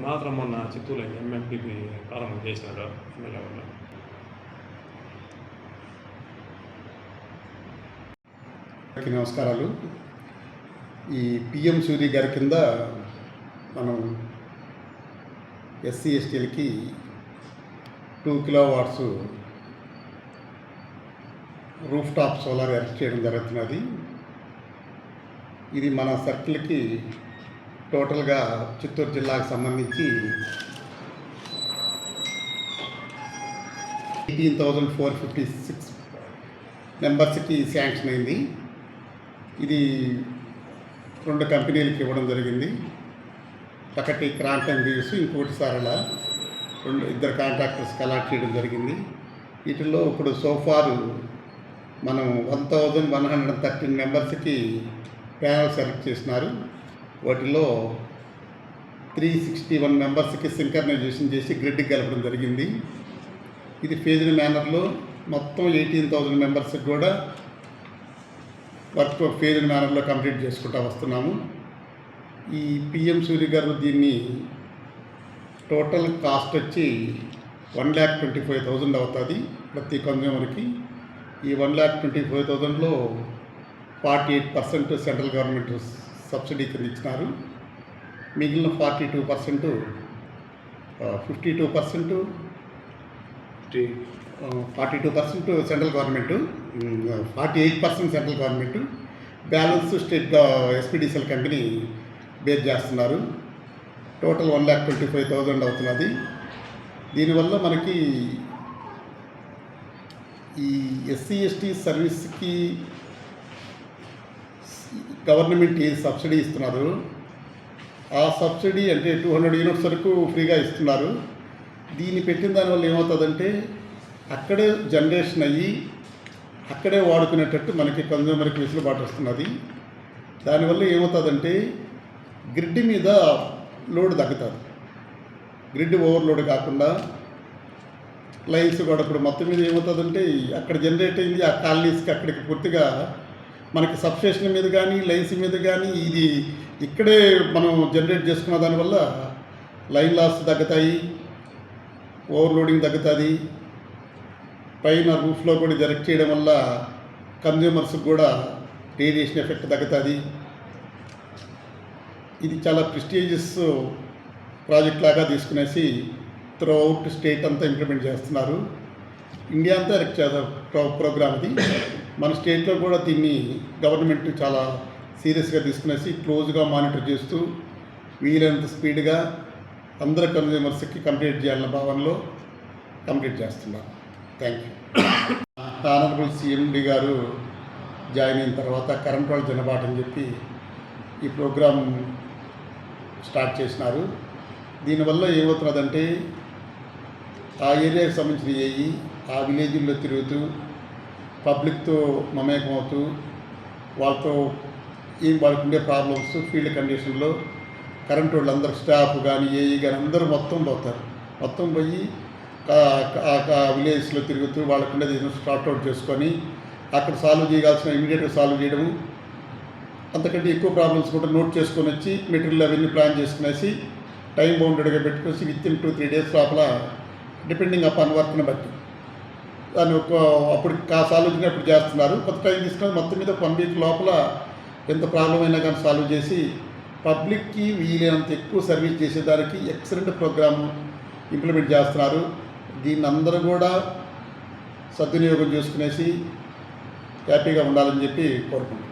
మాత్రం మొన్న చిత్తూరులో ఎంఎంపీపీ ప్రారంభం చేసినారు ఎమ్మెల్యే వాళ్ళు. నమస్కారాలు. ఈ పిఎం సూర్య గారి కింద మనం ఎస్సీ ఎస్టీలకి 2 kilowatts rooftop solar earth చేయడం జరుగుతున్నది. ఇది మన సర్కిల్కి టోటల్గా చిత్తూరు జిల్లాకు సంబంధించి 18,456 మెంబర్స్కి శాంక్షన్ అయింది. ఇది 2 కంపెనీలకి ఇవ్వడం జరిగింది. ఒకటి క్రాంటన్ వ్యూస్, ఇంకోటి సరళ. 2 కాంట్రాక్టర్స్కి అలాట్ చేయడం జరిగింది. వీటిల్లో ఇప్పుడు సోఫారు మనం 1,113 మెంబర్స్కి ప్యానల్ సెలెక్ట్ చేసినారు. వాటిలో 361 మెంబర్స్కి సింకర్నైజేషన్ చేసి గ్రిడ్కి కలపడం జరిగింది. ఇది ఫేజ్డ్ మేనర్లో మొత్తం 18,000 మెంబర్స్కి కూడా వర్క్ ఫేజ్డ్ మేనర్లో కంప్లీట్ చేసుకుంటూ వస్తున్నాము. ఈ పిఎం సూర్య గారు దీన్ని టోటల్ కాస్ట్ వచ్చి 1,25,000 అవుతుంది ప్రతి కన్జ్యూమర్కి. ఈ 1,25,000లో 48% సెంట్రల్ గవర్నమెంట్ సబ్సిడీ కింద ఇచ్చినారు. మిగిలిన 42% 42% central government, 48% central government, balance state SPDCL company bear చేస్తున్నారు. టోటల్ 1,25,000 అవుతున్నది. దీనివల్ల మనకి ఈ ఎస్సీ ఎస్టీ సర్వీస్కి గవర్నమెంట్ ఏ సబ్సిడీ ఇస్తున్నారు, ఆ సబ్సిడీ అంటే 200 యూనిట్స్ వరకు ఫ్రీగా ఇస్తున్నారు. దీన్ని పెట్టిన దానివల్ల ఏమవుతుందంటే అక్కడే జనరేషన్ అయ్యి అక్కడే వాడుకునేటట్టు మనకి కన్జ్యూమర్కి వెసులుబాటు వస్తున్నది. దానివల్ల ఏమవుతుందంటే గ్రిడ్ మీద లోడ్ తగ్గుతుంది. గ్రిడ్ ఓవర్లోడ్ కాకుండా లైన్స్ కూడా ఇప్పుడు మొత్తం మీద ఏమవుతుందంటే అక్కడ జనరేట్ అయింది ఆ కాలనీస్కి అక్కడికి పూర్తిగా మనకి సబ్స్టేషన్ మీద కానీ లైన్స్ మీద కానీ ఇది ఇక్కడే మనం జనరేట్ చేసుకున్న దానివల్ల లైన్ లాస్ తగ్గుతాయి, ఓవర్లోడింగ్ తగ్గుతుంది. పైన రూఫ్లో కూడా జనరేట్ చేయడం వల్ల కన్జ్యూమర్స్కి కూడా రేడియేషన్ ఎఫెక్ట్ తగ్గుతుంది. ఇది చాలా ప్రెస్టీజియస్ ప్రాజెక్ట్ లాగా తీసుకునేసి త్రూ అవుట్ స్టేట్ అంతా ఇంప్లిమెంట్ చేస్తున్నారు. ఇండియా అంతా ప్రోగ్రామ్ ఇది. మన స్టేట్లో కూడా దీన్ని గవర్నమెంట్ చాలా సీరియస్గా తీసుకునేసి క్లోజ్గా మానిటర్ చేస్తూ వీలైనంత స్పీడ్గా అందరు కన్జ్యూమర్స్కి కంప్లీట్ చేయాలన్న భావనలో కంప్లీట్ చేస్తున్నారు. Thank you. ఆనరబుల్ సిఎండి గారు జాయిన్ అయిన తర్వాత కరెంట్ వాళ్ళ జనబాటు అని చెప్పి ఈ ప్రోగ్రాం స్టార్ట్ చేసినారు. దీనివల్ల ఏమవుతున్నదంటే ఆ ఏరియాకి సంబంధించిన ఏఈ ఆ విలేజ్ల్లో తిరుగుతూ పబ్లిక్తో మమేకం అవుతూ వాళ్ళతో వాళ్ళకు ఉండే ప్రాబ్లమ్స్ ఫీల్డ్ కండిషన్లో కరెంట్ వాళ్ళందరూ స్టాఫ్ కానీ ఏఈ కానీ అందరూ మొత్తం పోతారు. మొత్తం పోయి విలేజ్లో తిరుగుతూ వాళ్ళకు ఉండేది స్టార్ట్అవుట్ చేసుకొని అక్కడ సాల్వ్ చేయాల్సిన ఇమీడియట్గా సాల్వ్ చేయడము, అంతకంటే ఎక్కువ ప్రాబ్లమ్స్ కూడా నోట్ చేసుకొని వచ్చి మెటీరియల్ అవన్నీ ప్లాన్ చేసుకునేసి టైం బౌండెడ్గా పెట్టుకొచ్చి విత్ ఇన్ 2-3 డేస్ లోపల డిపెండింగ్ అపాన్ వర్క్ని బట్టి దాన్ని అప్పుడు సాల్వ్ చేసినప్పుడు చేస్తున్నారు. కొత్త టైం తీసుకుని మొత్తం మీద 1 వీక్ లోపల ఎంత ప్రాబ్లం అయినా కానీ సాల్వ్ చేసి పబ్లిక్కి వీలైనంత ఎక్కువ సర్వీస్ చేసేదానికి ఎక్సలెంట్ ప్రోగ్రాము ఇంప్లిమెంట్ చేస్తున్నారు. దీన్ని అందరూ కూడా సద్వినియోగం చేసుకునేసి హ్యాపీగా ఉండాలని చెప్పి కోరుకుంటున్నాను.